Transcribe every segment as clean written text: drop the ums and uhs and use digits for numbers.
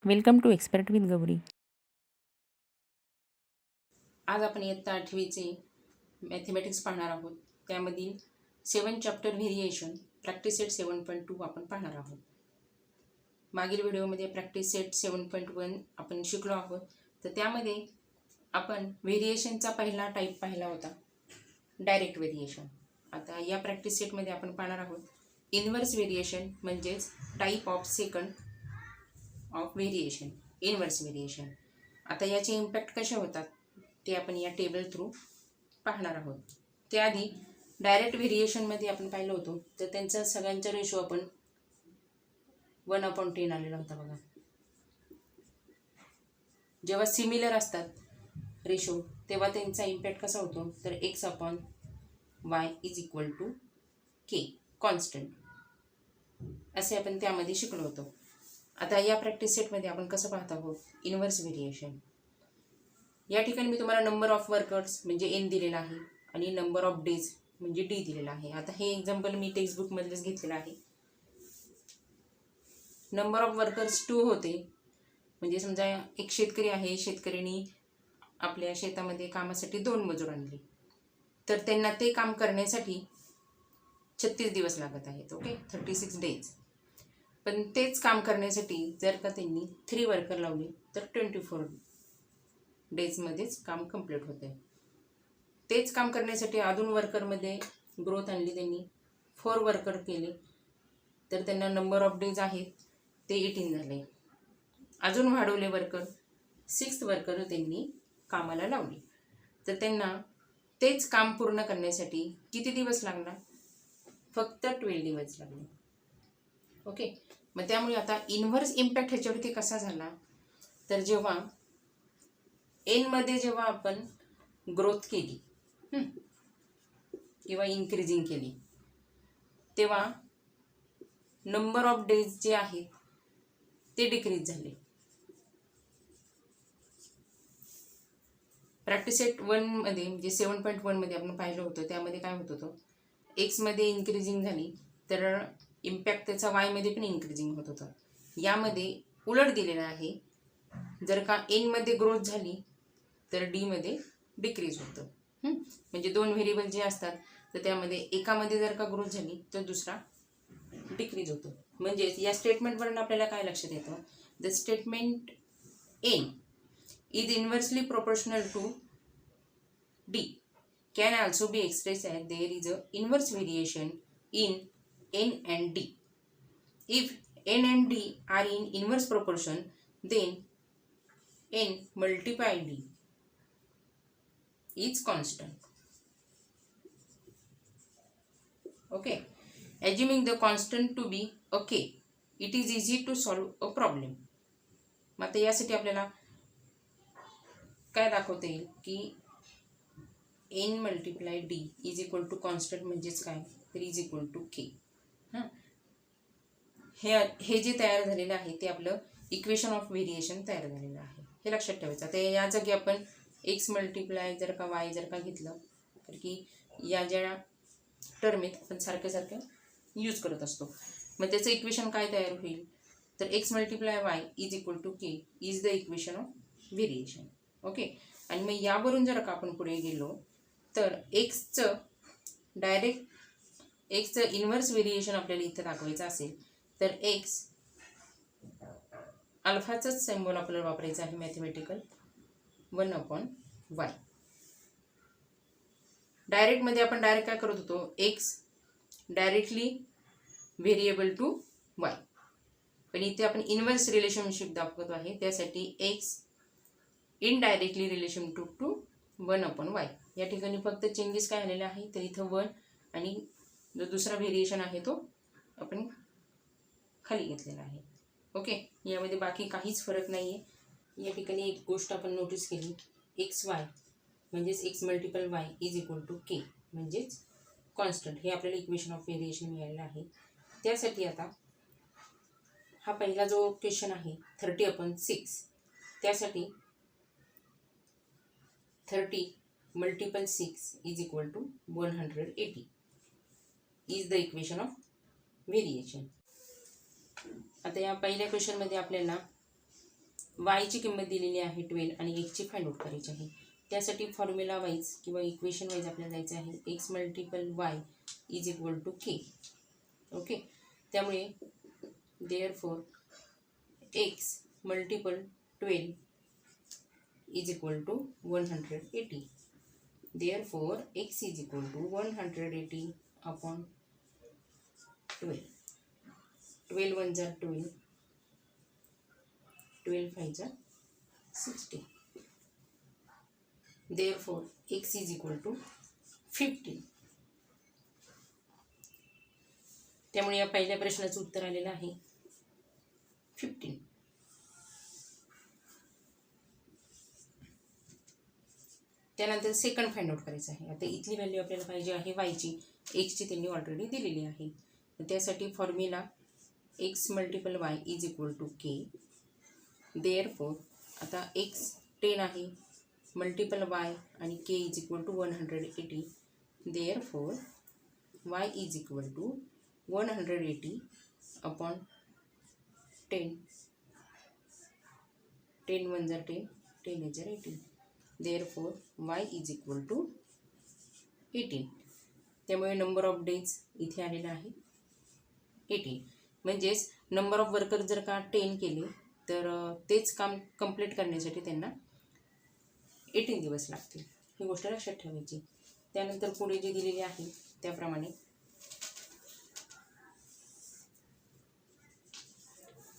Welcome to expert with Gauri. आज आपण इयत्ता 8वीचे मॅथमॅटिक्स पाहणार आहोत. त्यामधील 7 चॅप्टर व्हेरिएशन प्रॅक्टिस सेट 7.2 आपण पाहणार आहोत. मागील व्हिडिओमध्ये प्रॅक्टिस सेट 7.1 आपण शिकलो आहोत. तर त्यामध्ये आपण व्हेरिएशनचा पहिला टाईप पाहिला होता, डायरेक्ट व्हेरिएशन. आता या प्रॅक्टिस सेटमध्ये आपण पाहणार आहोत इन्व्हर्स व्हेरिएशन, म्हणजेच type of second of variation, inverse variation. आता याचे इम्पॅक्ट कसे होतात ते आपण या टेबल थ्रू पाहणार आहोत. त्याआधी डायरेक्ट व्हेरिएशनमध्ये आपण पाहिलं होतं, तर त्यांचा सगळ्यांचा रेशो आपण 1/10 आलेला होता बघा. जेव्हा सिमिलर असतात रेशो तेव्हा त्यांचा इम्पॅक्ट कसा होतो, तर x/y = k कॉन्स्टंट, असे आपण त्यामध्ये शिकलो होतो. आता या प्रॅक्टिस सेटमध्ये आपण कसं पाहत आहोत इन्व्हर्स व्हेरिएशन. या ठिकाणी मी तुम्हाला नंबर ऑफ वर्कर्स म्हणजे n दिलेला आहे आणि नंबर ऑफ डेज म्हणजे d दिलेला आहे. आता हे एक्झाम्पल मी टेक्स्टबुकमधलंच घेतलेलं आहे. नंबर ऑफ वर्कर्स 2 होते. म्हणजे समजा एक शेतकरी आहे, शेतकऱ्यांनी आपल्या शेतामध्ये कामासाठी 2 मजूर आणले, तर त्यांना ते काम करण्यासाठी 36 दिवस लागत आहेत. Okay, 36 days. पण तेच काम करण्यासाठी जर का त्यांनी 3 वर्कर लावले तर 24 डेजमध्येच काम कंप्लीट होते. तेच काम करण्यासाठी अजून वर्करमध्ये ग्रोथ आणली, त्यांनी 4 वर्कर केले, तर त्यांना नंबर ऑफ डेज आहेत ते 18 झाले. अजून वाढवले वर्कर, 6 वर्कर त्यांनी कामाला लावली, तर त्यांना तेच काम पूर्ण करण्यासाठी किती दिवस लागला, फक्त 12 दिवस लागले. ओके, मग त्यामुळे आता इन्व्हर्स इम्पॅक्ट ह्याच्यावरती कसा झाला, तर जेव्हा एनमध्ये जेव्हा आपण ग्रोथ केली किंवा इन्क्रीजिंग केली, तेव्हा नंबर ऑफ डेज जे आहेत ते डिक्रीज झाले. प्रॅक्टिस सेट 1मध्ये म्हणजे 7.1 आपण पाहिलं होतं, त्यामध्ये काय होत होतं, एक्समध्ये इन्क्रीजिंग झाली तर इम्पॅक्ट त्याचा वायमध्ये पण इन्क्रीजिंग होत होतं. यामध्ये उलट दिलेलं आहे, जर का एनमध्ये ग्रोथ झाली तर डीमध्ये डिक्रीज होतं. म्हणजे 2 व्हेरिएबल जे असतात तर त्यामध्ये एकामध्ये जर का ग्रोथ झाली तर दुसरा डिक्रीज होतो. म्हणजेच या स्टेटमेंटवरून आपल्याला काय लक्षात येतं, the statement n is inversely proportional to d can also be expressed as there is a inverse variation in n and d. If n and d are in inverse proportion, then n multiply d is constant. Okay, assuming the constant to be a k, it is easy to solve a problem. मग आता यासाठी आपल्याला काय दाखवता येईल की n multiply d is equal to constant, म्हणजेच काय, तर इज इक्वल टू k. हे जे तयार झालेलं आहे ते आपलं इक्वेशन ऑफ व्हेरिएशन तयार झालेलं आहे, हे लक्षात ठेवायचं. आता या जागी आपण x मल्टिप्लाय जर का y जर का घेतलं तर की या ज्या टर्म आहेत आपण सारखं यूज करत असतो. मग त्याचं इक्वेशन काय तयार होईल, तर x multiply y is equal to k is the equation of variation. Okay, आणि मग यावरून जर का आपण पुढे गेलो तर एक्सचं इन्व्हर्स व्हेरिएशन आपल्याला इथं दाखवायचं असेल तर एक्स अल्फाचंच सिम्बॉल आपल्याला वापरायचं आहे, मॅथमॅटिकल 1/y. डायरेक्टमध्ये आपण डायरेक्ट काय करत होतो, x directly variable to y, पण इथे आपण इन्व्हर्स रिलेशनशिप दाखवतो आहे, त्यासाठी x indirectly relation to 1/y. या ठिकाणी फक्त चेंजेस काय आलेले आहे, तर इथं 1 आणि जो दुसरा व्हेरिएशन आहे तो आपण खाली घेतलेला आहे. ओके, यामध्ये बाकी काहीच फरक नाही आहे. या ठिकाणी एक गोष्ट आपण नोटीस केली, XY म्हणजेच x multiple y is equal to k म्हणजेच कॉन्स्टंट, हे आपल्याला इक्वेशन ऑफ व्हेरिएशन मिळालेलं आहे. त्यासाठी आता हा पहिला जो क्वेश्चन आहे 30/6, त्यासाठी 30 multiple 6 is equal to 180 is the equation of variation. आता या पहिल्या क्वेश्चनमध्ये आपल्याला वायची किंमत दिलेली आहे 12 आणि एक्सची फाइंड आउट करायची आहे. त्यासाठी फॉर्म्युला वाईज किंवा इक्वेशन वाईज आपल्याला जायचं आहे. X multiple Y is equal to k. Okay, त्यामुळे therefore x multiple 12 is equal to 180. Therefore x is equal to 180 upon 12. 12 1 जार 12, 12 5 जार 60. Therefore x is equal to 15. त्यामुळे या पहिल्या प्रश्नाचं उत्तर आलेलं आहे 15. त्यानंतर सेकंड फाइंड आउट करायचं आहे. आता इथली व्हॅल्यू आपल्याला पाहिजे आहे वायची. एक्सची त्यांनी ऑलरेडी दिलेली आहे. त्यासाठी formula x multiple Y is equal to K. Therefore आता एक्स 10 आहे मल्टिपल वाय आणि k is equal to 180. Therefore y is equal to 180 upon 10. 10 1 जार 10, 10 8 जार 18. Therefore y is equal to 18. त्यामुळे नंबर ऑफ डेज इथे आलेला आहे 18. म्हणजेच नंबर ऑफ वर्कर जर का 10 केले तर तेच काम कंप्लीट करण्यासाठी त्यांना 18 दिवस लागतील. ही गोष्ट लक्षात ठेवायची. त्यानंतर पुढे जे दिलेले आहे त्याप्रमाणे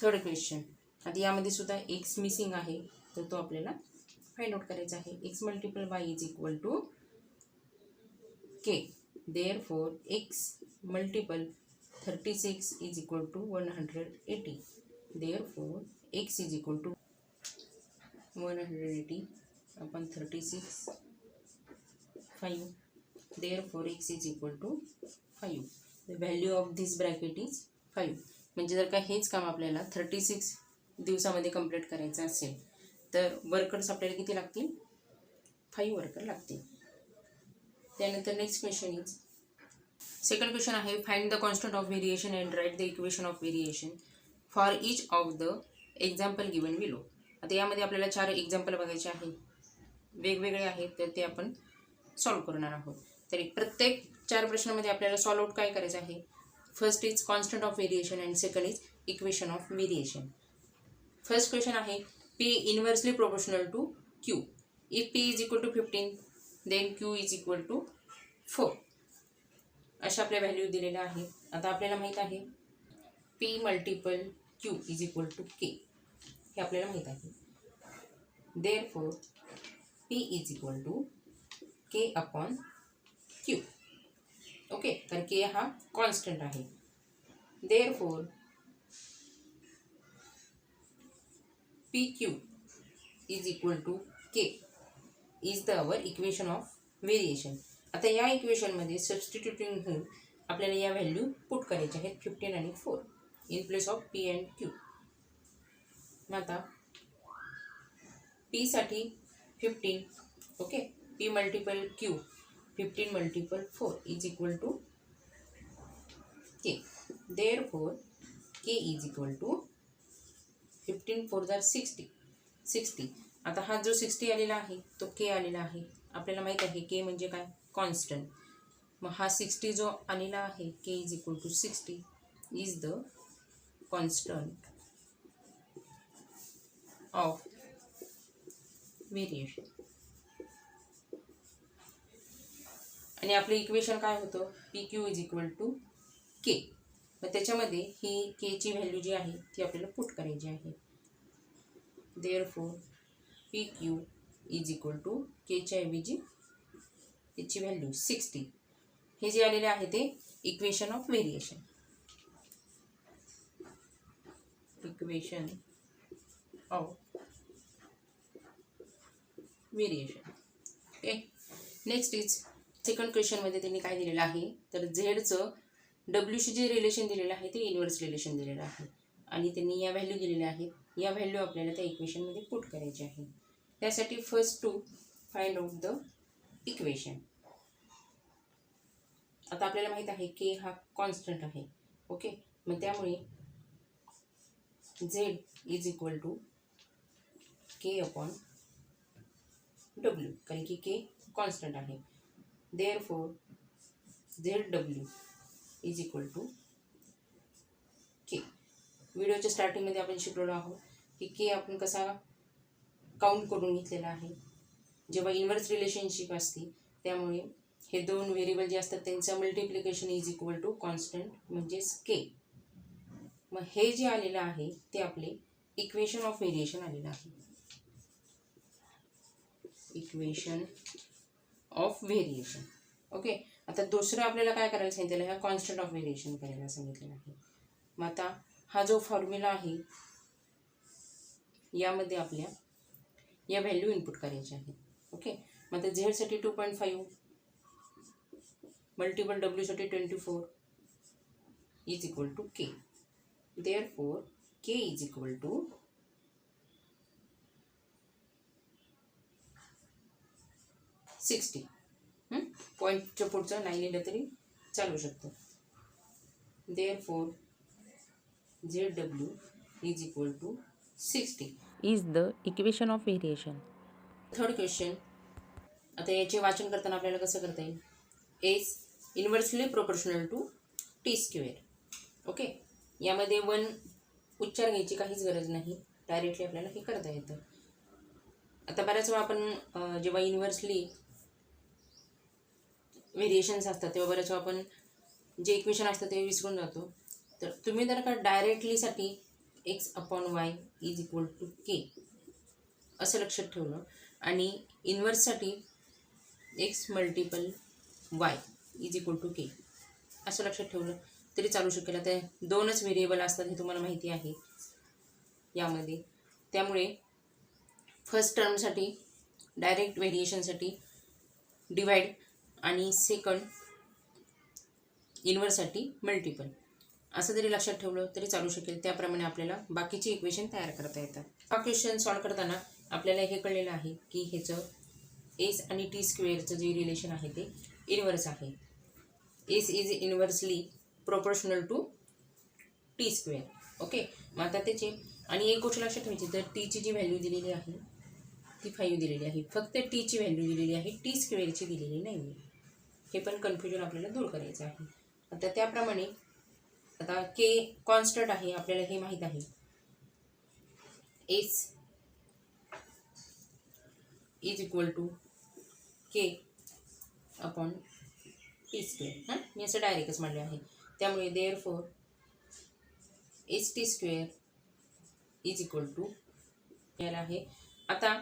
थर्ड क्वेश्चन. आता यामध्ये सुद्धा एक्स मिसिंग आहे तर तो आपल्याला फाइंड आउट करायचा आहे. X multiple Y is equal to K. Therefore x multiple 36 is equal to 180. Therefore x is equal to 180 upon 36 5. Therefore x is equal to 5. The value of this bracket is 5. म्हणजे जर का हेच काम आपल्याला 36 दिवसामध्ये complete करायचं असेल तर वर्कर्स आपल्याला किती लागतील? 5 वर्कर लागतील. त्यानंतर next question is second question आहे find the constant of variation and write the equation of variation for each of the example given below. आता यामध्ये आपल्याला 4 एक्झाम्पल बघायचे आहे. वेगवेगळे आहेत तर ते आपण सॉल्व करणार आहोत. तरी प्रत्येक 4 प्रश्नामध्ये आपल्याला सॉल्व आउट काय करायचं आहे. First is constant of variation and second is equation of variation. First question आहे P inversely proportional to Q. If P is equal to 15 then Q is equal to 4. अशा आपल्या व्हॅल्यू दिलेल्या आहेत. आता आपल्याला माहीत आहे P multiple Q is equal to K. हे आपल्याला माहीत आहे. Therefore P is equal to K upon Q. Okay, तर के हा कॉन्स्टंट आहे. Therefore P Q is equal to K is the our equation of variation. आता या इक्वेशनमध्ये सबस्टिट्यूटिंग होऊन आपल्याला या व्हॅल्यू पुट करायच्या आहेत 15 आणि 4 in place of p and q. मग आता पी साठी 15. Okay, p multiple q 15 multiple 4 is equal to K. Therefore K is equal to 15 4 जार 60. आता हा जो 60 आलेला आहे तो के आलेला आहे. आपल्याला माहीत आहे के म्हणजे काय? कॉन्स्टंट. मग हा 60 जो आलेला आहे K is equal to 60 is the constant of variation. आणि आपलं इक्वेशन काय होतं? P Q is equal to K. मग त्याच्यामध्ये ही केची व्हॅल्यू जी आहे ती आपल्याला पुट करायची आहे. Therefore P Q is equal to केच्या ऐवजी त्याची व्हॅल्यू 60. हे जे आलेले आहे ते equation of variation. Equation of variation. Okay, next is second क्वेश्चनमध्ये त्यांनी काय दिलेलं आहे तर झेडचं डब्ल्यूशी जे रिलेशन दिलेलं आहे ते इनव्हर्स रिलेशन दिलेलं आहे आणि त्यांनी या व्हॅल्यू दिलेल्या आहेत. या व्हॅल्यू आपल्याला त्या इक्वेशनमध्ये पुट करायची आहे. त्यासाठी first to find out the equation. आता आपल्याला माहीत आहे के हा कॉन्स्टंट आहे. ओके, मग त्यामुळे Z is equal to K upon W, कारण की के कॉन्स्टंट आहे. Therefore ZW is equal to K. व्हिडिओच्या स्टार्टिंगमध्ये आपण शिकलेलो आहोत की के आपण कसा काउंट करून घेतलेला आहे जेव्हा इन्व्हर्स रिलेशनशिप असते. त्यामुळे हे दोन व्हेरिएबल जे असतात त्यांचं multiplication is equal to constant म्हणजेच के. मग हे जे आलेलं आहे ते आपले इक्वेशन ऑफ व्हेरिएशन आलेलं आहे. Equation of variation. ओके. आता दुसरं आपल्याला काय करायला सांगितलेलं आहे, कॉन्स्टंट ऑफ व्हेरिएशन करायला सांगितलेलं आहे. मग आता हा जो फॉर्म्युला आहे यामध्ये आपल्या या व्हॅल्यू इनपुट करायच्या आहेत. ओके. मग आता झेडसाठी 2.5 मल्टिपल डब्ल्यूसाठी 24 is equal to K. Therefore K is equal to 60. पॉईंटच्या पुढचं 9 लिहिलं तरी चालू शकतं. Therefore ZW is equal to 60 is the equation of variation. Third question. आता याचे वाचन करताना आपल्याला कसं करता येईल, S inversely proportional to T square. Okay. यामध्ये 1 उच्चार घ्यायची काहीच गरज नाही, डायरेक्टली आपल्याला हे करता येतं. आता बऱ्याच वेळा आपण जेव्हा इन्व्हर्सली व्हेरिएशन्स असतात तेव्हा बऱ्याच वेळा आपण जे इक्वेशन असतं ते विसरून जातो. तर तुम्ही जर का डायरेक्टलीसाठी X upon Y is equal to K असं लक्षात ठेवलं आणि इन्व्हर्ससाठी X multiple Y is equal to K असं लक्षात ठेवलं तरी चालू शकेल. आता 2च व्हेरिएबल असतात हे तुम्हाला माहिती आहे यामध्ये. त्यामुळे फर्स्ट टर्मसाठी डायरेक्ट व्हेरिएशनसाठी डिवाइड आणि सेकंड इन्व्हर्ससाठी मल्टिपल असं जरी लक्षात ठेवलं तरी चालू शकेल. त्याप्रमाणे आपल्याला बाकीचे इक्वेशन तयार करता येतात. हा क्वेश्चन सॉल्व करताना आपल्याला हे कळलेलं आहे की ह्याचं एस आणि टी स्क्वेअरचं जे रिलेशन आहे ते इन्व्हर्स आहे. S is inversely proportional to T square. Okay. मग आता त्याचे आणि एक गोष्ट लक्षात ठेवायची, तर टीची जी व्हॅल्यू दिलेली आहे ती 5 दिलेली आहे. फक्त टीची व्हॅल्यू दिलेली आहे, टी स्क्वेअरची दिलेली नाही आहे. हे पण कन्फ्युजन आपल्याला दूर करायचं आहे. आता त्याप्रमाणे आता के कॉन्स्टंट आहे आपल्याला हे माहीत आहे. S is equal to K upon T square. मी असं डायरेक्टच मांडले आहे. त्यामुळे therefore S T square is equal to याला आहे. आता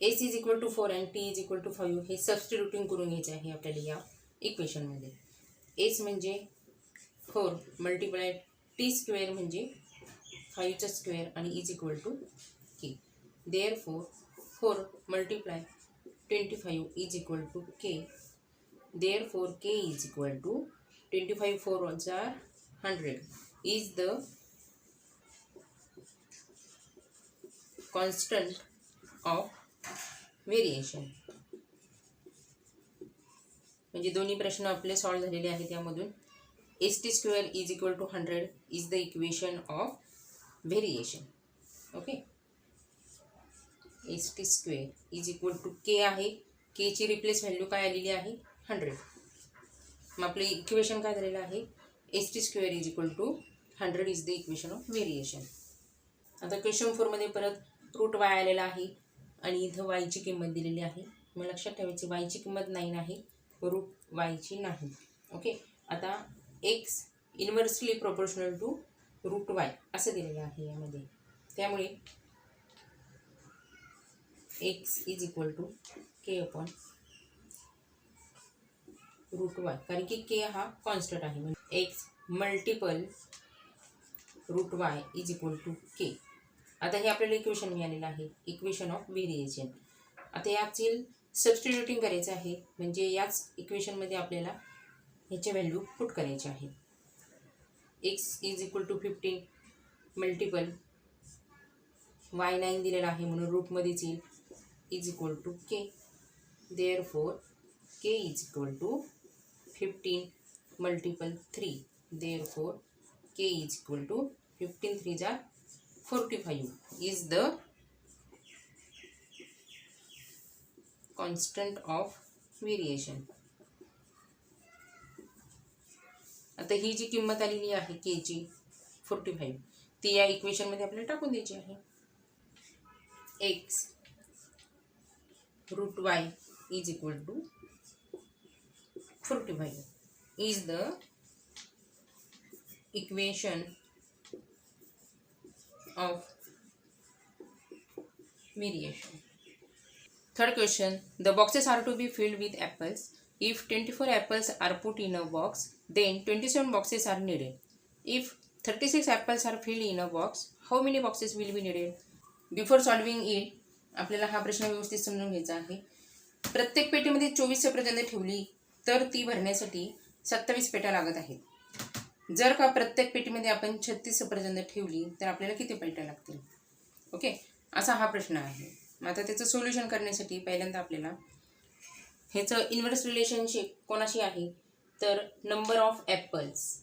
एस इज इक्वल टू 4 आणि टी इज इक्वल टू 5 हे सबस्टिट्यूटिंग करून घ्यायचे आहे आपल्याला या इक्वेशनमध्ये. एस म्हणजे 4 मल्टिप्लाय टी स्क्वेअर म्हणजे 5चा स्क्वेअर आणि is equal to K. Therefore 4 multiply 25 is equal to K. Therefore K is equal to 25 4 100 is the constant of variation. म्हणजे दोन्ही प्रश्न आपले सॉल्व झालेले आहेत. यामधून S T square is equal to 100 is the equation of variation. Okay. S T square is equal to K आहे. केची replace value काय आलेली आहे 100. मग आपलं इक्वेशन काय झालेलं आहे, s T square is equal to 100 is the equation of variation. आता क्वेश्चन 4मध्ये परत रूट वाय आलेला आहे आणि इथं वायची किंमत दिलेली आहे. मग लक्षात ठेवायची वायची किंमत 9 आहे, रूट वायची नाही. ओके. आता x inversely proportional to root y असं दिलेलं आहे यामध्ये. त्यामुळे x is equal to K upon root y, कारण की के हा कॉन्स्टंट आहे. म्हणजे x multiple root y is equal to k. आता हे आपल्याला इक्वेशन मिळालेलं आहे, इक्वेशन ऑफ व्हेरिएशन. आता याची सबस्टिट्यूटिंग करायचं आहे, म्हणजे याच इक्वेशनमध्ये आपल्याला ह्याचे व्हॅल्यू पुट करायचे आहे. X is equal to 15 multiple y 9 दिलेला आहे म्हणून रूटमध्येच येईल is equal to K. Therefore K is equal to 15 multiple 3. Therefore K is equal to 15 3 जा 45 is the constant of variation. आता ही जी किंमत आलेली आहे केची 45 ती या इक्वेशनमध्ये आपल्याला टाकून द्यायची आहे. X root y is equal to 45 is the equation of variation. Third question, the boxes are to be filled with apples. If 24 apples are put in a box, then 27 boxes are needed. If 36 apples are filled in a box, how many boxes will be needed? Before solving it, आपल्याला हा प्रश्न व्यवस्थित समजून घ्यायचा आहे. प्रत्येक पेटीमध्ये 24 सफरचंद ठेवली तर ती भरण्यासाठी 27 पेट्या लागत आहेत. जर का प्रत्येक पेटीमध्ये आपण 36 सफरचंद ठेवली तर आपल्याला किती पेट्या लागतील? ओके, असा हा प्रश्न आहे. आता त्याचं सोल्युशन करण्यासाठी पहिल्यांदा आपल्याला ह्याचं इन्व्हर्स रिलेशनशिप कोणाशी आहे तर नंबर ऑफ ॲपल्स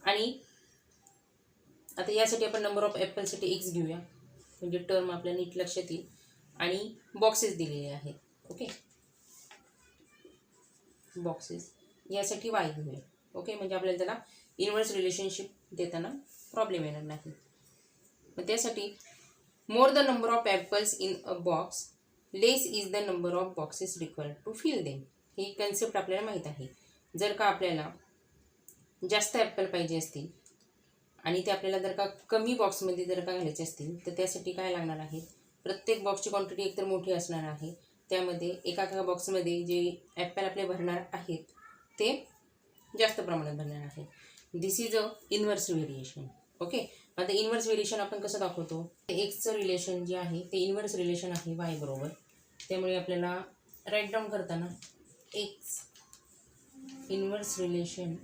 आणि आता यासाठी आपण नंबर ऑफ ॲपल्ससाठी एक्स घेऊया म्हणजे टर्म आपल्याला नीट लक्षात येईल. आणि बॉक्सेस दिलेले आहेत. ओके, बॉक्सेस यासाठी वाय घेऊया. ओके, म्हणजे आपल्याला त्याला इन्व्हर्स रिलेशनशिप देताना प्रॉब्लेम येणार नाही. मग त्यासाठी more the number of apples in a box less is the number of boxes required to fill them. ही कन्सेप्ट आपल्याला माहीत आहे. जर का आपल्याला जास्त ॲपल पाहिजे असतील आणि ते आपल्याला जर का कमी बॉक्समध्ये जर का घालायचे असतील तर त्यासाठी काय लागणार आहे, प्रत्येक बॉक्सची क्वांटिटी एकतर मोठी असणार आहे. त्यामध्ये एका बॉक्समध्ये जे ॲपल आपले भरणार आहेत ते जास्त प्रमाणात भरणार आहे. This is a inverse variation. Okay, आता इन्व्हर्स व्हेरिएशन आपण कसं दाखवतो, एक्सचं रिलेशन जे आहे ते इन्व्हर्स रिलेशन आहे वाय बरोबर. त्यामुळे आपल्याला राईट डाऊन करताना एक्स इन्व्हर्स रिलेशन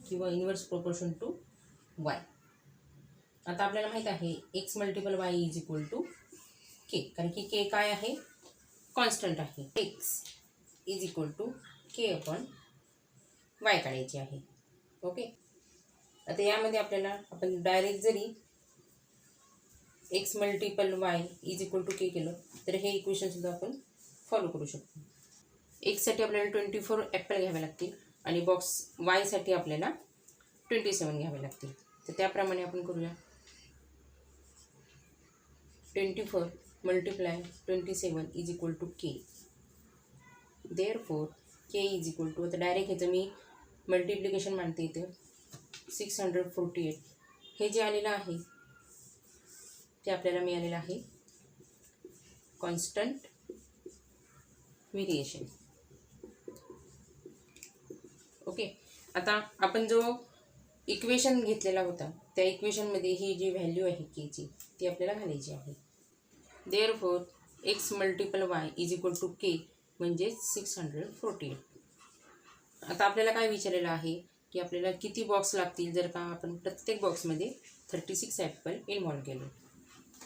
किंवा इन्व्हर्स प्रोपोर्शन टू वाय. आता आपल्याला माहीत आहे x multiple Y is equal to k, कारण की के काय आहे, कॉन्स्टंट आहे. X is equal to K upon y काढायची आहे. ओके, आता यामध्ये आपल्याला आपण डायरेक्ट जरी x multiple Y is equal to k केलं तर हे इक्वेशनसुद्धा आपण फॉलो करू शकतो. एक्ससाठी आपल्याला 24 ॲपल घ्यावे लागतील आणि बॉक्स वायसाठी आपल्याला 27 घ्यावे लागतील. तर त्याप्रमाणे आपण करूया. 24 multiply 27 is equal to K. Therefore K is equal to, आता डायरेक्ट ह्याचं मी मल्टिप्लिकेशन मानते इथे 648. हे जे आलेलं आहे ते आपल्याला मिळालेलं आहे कॉन्स्टंट व्हेरिएशन. ओके, आता आपण जो इक्वेशन घेतलेला होता त्या इक्वेशनमध्ये ही जी व्हॅल्यू आहे केची ती आपल्याला घालायची आहे. Therefore x multiple Y is equal to k म्हणजे 648. आता आपल्याला काय विचारलेलं आहे की आपल्याला किती बॉक्स लागतील जर का आपण प्रत्येक बॉक्समध्ये 36 ॲपल इन्व्हॉल्व केले.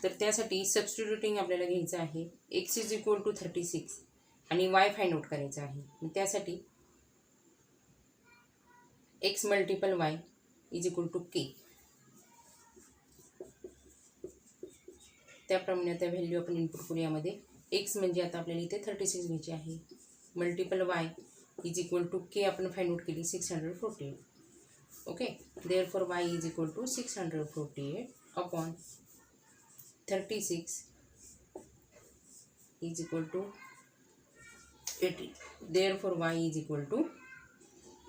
तर त्यासाठी सबस्टिट्यूटिंग आपल्याला घ्यायचं आहे एक्स इज इक्वल टू 36 आणि वाय फाइंड आउट करायचं आहे. मग त्यासाठी x multiple Y is equal to k. त्याप्रमाणे आता व्हॅल्यू आपण इनपुट करू. यामध्ये एक्स म्हणजे आता आपल्याला इथे 36 घ्यायची आहे, multiple Y is equal to k आपण फाइंड आउट केली 648. Okay, therefore y is equal to 648 upon 36 is equal to 18. Therefore y is equal to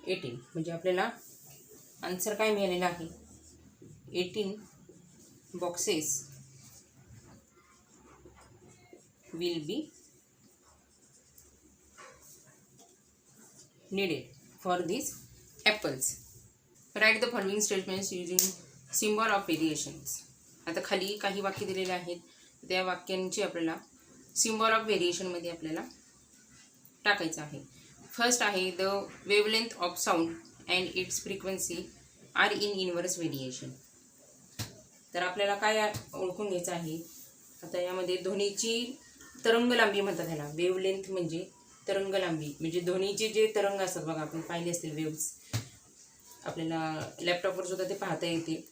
18. म्हणजे आपल्याला आन्सर काय मिळालेला आहे, 18 boxes will be needed for these apples. Write the following statements using symbol of variations. आता खाली काही वाक्य दिलेले आहेत, त्या वाक्यांची आपल्याला सिम्बॉल ऑफ व्हेरिएशनमध्ये आपल्याला टाकायचं आहे. फर्स्ट आहे the wavelength of sound and it's frequency are in inverse variation. तर आपल्याला काय ओळखून घ्यायचं आहे, आता यामध्ये ध्वनीची तरंग लांबी म्हणतात ह्याला. वेवलेंथ म्हणजे तरंग लांबी, म्हणजे ध्वनीचे जे तरंग असतात बघा, आपण पाहिले असतील वेव्स, आपल्याला लॅपटॉपवर सुद्धा ते पाहता येते.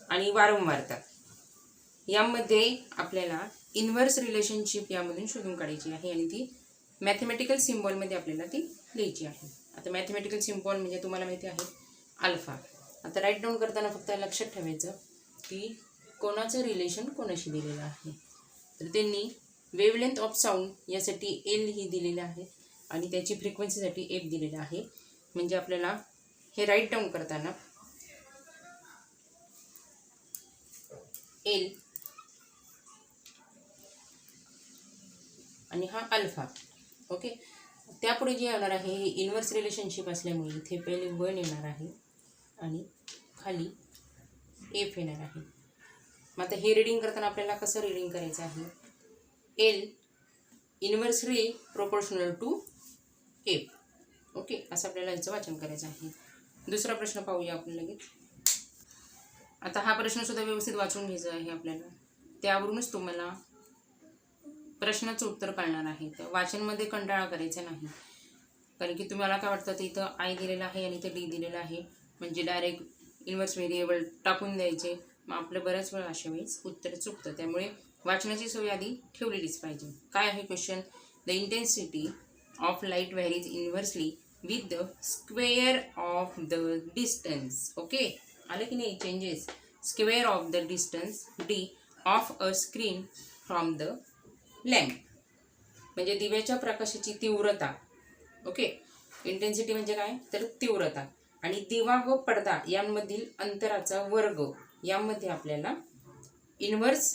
आणि वारंवारता, यामध्ये आपल्याला इन्व्हर्स रिलेशनशिप यामधून शोधून काढायची आहे आणि ती मॅथमॅटिकल सिम्बॉलमध्ये आपल्याला ती लिहायची आहे. आता मॅथमॅटिकल सिम्बॉल म्हणजे तुम्हाला माहिती आहे अल्फा. आता राईट डाऊन करताना फक्त लक्षात ठेवायचं की कोणाचं रिलेशन कोणाशी दिलेलं आहे. तर त्यांनी वेवलेंथ ऑफ साऊंड यासाठी एल ही दिलेलं आहे आणि त्याची फ्रिक्वेन्सीसाठी एफ दिलेलं आहे. म्हणजे आपल्याला हे राईट डाऊन करताना एल आणि हा अल्फा. ओके, त्यापुढे जे येणार आहे हे इन्व्हर्स रिलेशनशिप असल्यामुळे इथे पहिले 1 येणार आहे आणि खाली एफ येणार आहे. मग आता हे रीडिंग करताना आपल्याला कसं रीडिंग करायचं आहे, l inversely proportional to f. Okay, असं आपल्याला याचं वाचन करायचं आहे. दुसरा प्रश्न पाहूया आपण लगेच. आता हा प्रश्नसुद्धा व्यवस्थित वाचून घ्यायचा आहे आपल्याला, त्यावरूनच तुम्हाला प्रश्नाचं उत्तर कळणार आहे. तर वाचनमध्ये कंटाळा करायचा नाही, कारण की तुम्हाला काय वाटतं तर इथं आय दिलेलं आहे आणि इथं डी दिलेलं आहे म्हणजे डायरेक्ट इन्व्हर्स व्हेरिएबल टाकून द्यायचे. मग आपलं बऱ्याच वेळा अशा वेळेस उत्तर चुकतं. त्यामुळे वाचनाची सवय आधी ठेवलेलीच पाहिजे. काय आहे question, the intensity of light varies inversely with the square of the distance. Okay, आलं की नाही changes, square of the distance D of a screen from the lamp. म्हणजे दिव्याच्या प्रकाशाची तीव्रता. ओके, इंटेन्सिटी म्हणजे काय तर तीव्रता, आणि दिवा व पडदा यांमधील अंतराचा वर्ग यामध्ये आपल्याला इन्व्हर्स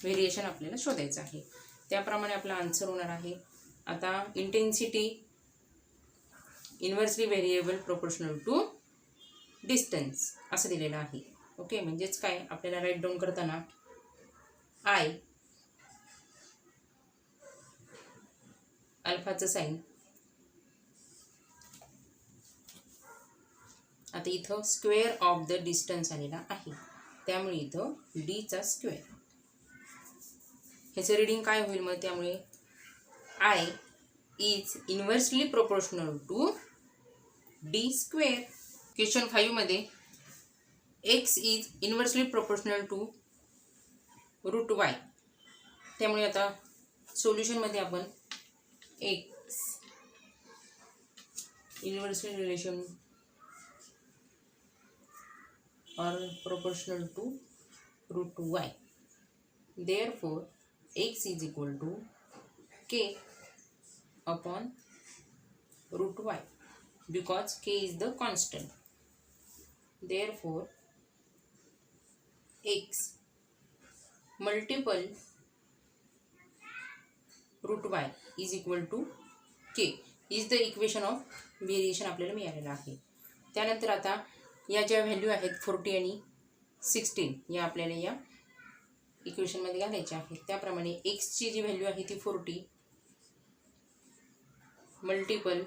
व्हेरिएशन आपल्याला शोधायचं आहे. त्याप्रमाणे आपला आन्सर होणार आहे. आता intensity inversely variable proportional to distance असं दिलेलं आहे. ओके, म्हणजेच काय आपल्याला राईट डाऊन करताना आय अल्फाचं साईन, आता इथं स्क्वेअर ऑफ द डिस्टन्स आलेला आहे त्यामुळे इथं डीचा स्क्वेअर. ह्याचं रिडिंग काय होईल मग, त्यामुळे I is inversely proportional to d square. Question 5 मध्ये x is inversely proportional to root y. त्यामुळे आता सोल्युशनमध्ये आपण x inversely relation or proportional to root y. Therefore, x is equal to k upon root y because k is the constant. Therefore, x multiple root y is equal to k is the equation of variation आपल्याला मिळालेला आहे. त्यानंतर आता या ज्या value आहेत 40 आणि 16 या आपल्याला या इक्वेशनमध्ये घालायच्या आहेत. त्याप्रमाणे एक्सची जी व्हॅल्यू आहे ती 40 multiple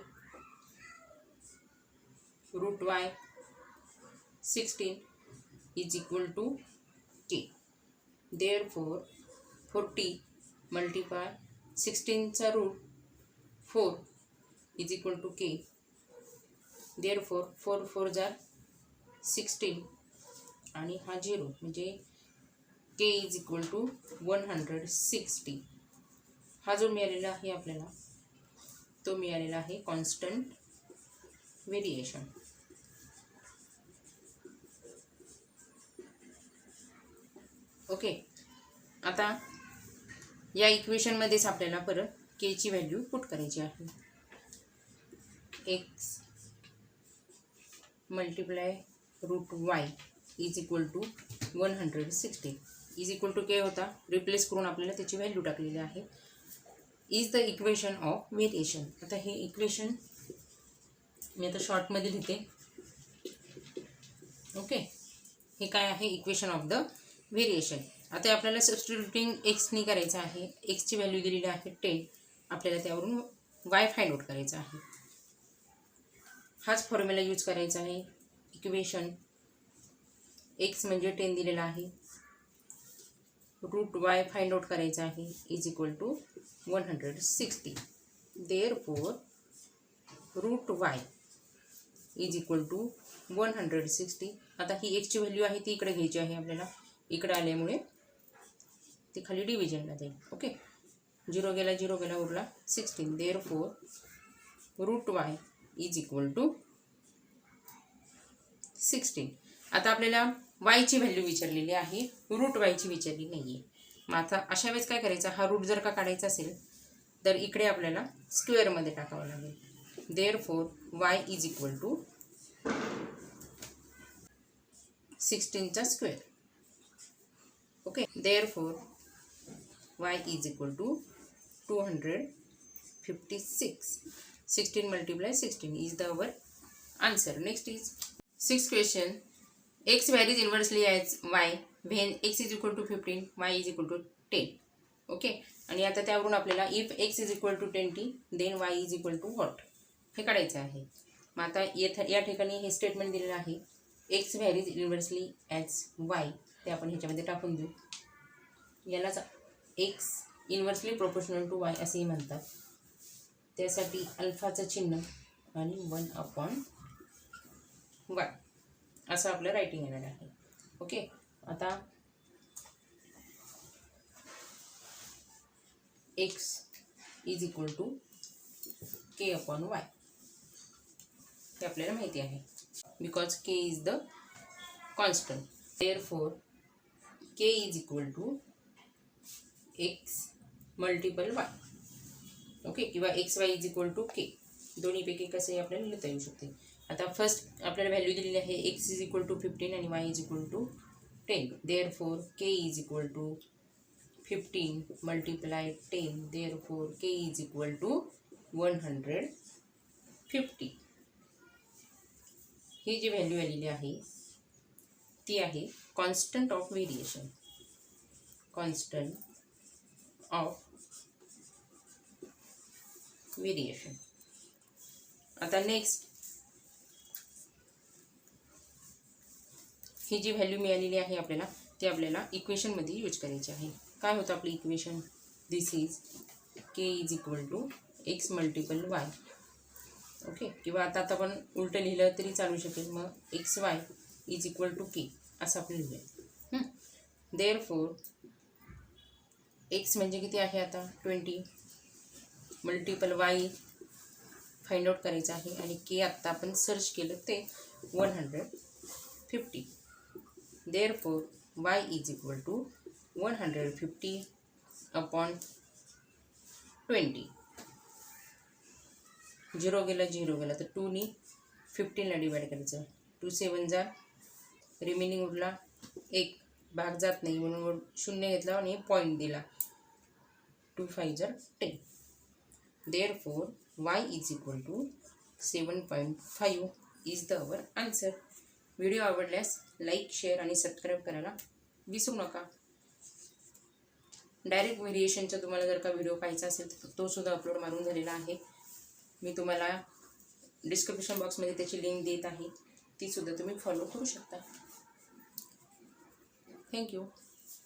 root y 16 is equal to K. Therefore 40 multiply 16चा root 4 is equal to K. Therefore 4 4 जार 16 आणि हा 0 म्हणजे के इज इक्वल टू 160. हा जो मिळालेला आहे आपल्याला तो मिळालेला आहे कॉन्स्टंट व्हेरिएशन. ओके, आता या इक्वेशनमध्येच आपल्याला परत केची व्हॅल्यू पुट करायची आहे. X multiply root y is equal to 160 is equal to k होता, रिप्लेस करून आपल्याला त्याची व्हॅल्यू टाकलेली आहे. Is the equation of variation. आता हे इक्वेशन मी आता शॉर्टमध्ये लिहिते. ओके, हे काय आहे इक्वेशन ऑफ द व्हेरिएशन. आता आपल्याला सबस्टिट्यूटिंग एक्सनी करायचं आहे. एक्सची व्हॅल्यू दिलेली आहे 10, आपल्याला त्यावरून वाय फाइंड आउट करायचा आहे. हाच फॉर्म्युला यूज करायचा आहे. इक्वेशन एक्स म्हणजे 10 दिलेला आहे, रूट वाय फाइंड आउट करायचा आहे is equal to 160. Therefore root y is equal to 160. आता ही एक्सची व्हॅल्यू आहे ती इकडे घ्यायची आहे आपल्याला. इकडे आल्यामुळे ते खाली डिव्हिजनला जाईल. ओके, 0 गेला उरला 16. Therefore root y is equal to 16. आता आपल्याला वायची व्हॅल्यू विचारलेली आहे, रूट वायची विचारली नाही आहे. मग आता अशा वेळेस काय करायचं, हा रूट जर का काढायचा असेल तर इकडे आपल्याला स्क्वेअरमध्ये टाकावं लागेल. Therefore y is equal to 16चा square. Okay, therefore y is equal to 256. 16 multiply 16 is the our answer. Next is sixth question. X varies inversely as y when x is equal to 15, y is equal to 10. Okay, आणि आता त्यावरून आपल्याला if x is equal to 20 then y is equal to what हे काढायचं आहे. मग आता या ठिकाणी हे स्टेटमेंट दिलेलं आहे, x varies inversely as y, ते आपण ह्याच्यामध्ये टाकून देऊ. यालाच x inversely proportional to y असेही म्हणतात. त्यासाठी अल्फाचं चिन्ह आणि 1/y असं आपलं रायटिंग येणार आहे. ओके, आता x is equal to k/y हे आपल्याला माहिती आहे, because k is the constant. Therefore k is equal to x multiple y. Okay, किंवा XY is equal to k, दोन्हीपैकी कसंही आपल्याला लिहिता येऊ शकते. आता फर्स्ट आपल्याला व्हॅल्यू दिलेली आहे, x इज इक्वल टू 15 आणि y is equal to 10. Therefore k is equal to 15 multiply 10. Therefore k is equal to 150. ही जी व्हॅल्यू आलेली आहे ती आहे constant of variation. Constant of variation. आता नेक्स्ट ही जी व्हॅल्यू मिळालेली आहे आपल्याला, ती आपल्याला इक्वेशनमध्ये यूज करायची आहे. काय होतं आपलं equation, this is k is equal to x multiple y. Okay, किंवा आता आपण उलटं लिहिलं तरी चालू शकेल. मग XY is equal to k असं आपण लिहूया. देअरफोर x म्हणजे किती आहे आता 20 मल्टिपल y फाइंड आउट करायचं आहे, आणि k आत्ता आपण सर्च केलं ते 150. Therefore y is equal to 150/20. 0 गेला तर 2 नी 15ला डिवाइड करायचं. 2 7 जा, रिमेनिंग उरला 1, भाग जात नाही म्हणून 0 घेतला आणि पॉईंट दिला. 2 5 जा 10. Therefore y is equal to 7.5 is the our answer. Video आवडल्यास लाईक, शेअर आणि सबस्क्राईब करायला विसरू नका. डायरेक्ट व्हेरिएशनचा तुम्हाला जर का व्हिडिओ पाहायचा असेल तर तो सुद्धा अपलोड मारून झालेला आहे. मी तुम्हाला डिस्क्रिप्शन बॉक्समध्ये त्याची लिंक देत आहे, ती सुद्धा तुम्ही फॉलो करू शकता. थँक्यू.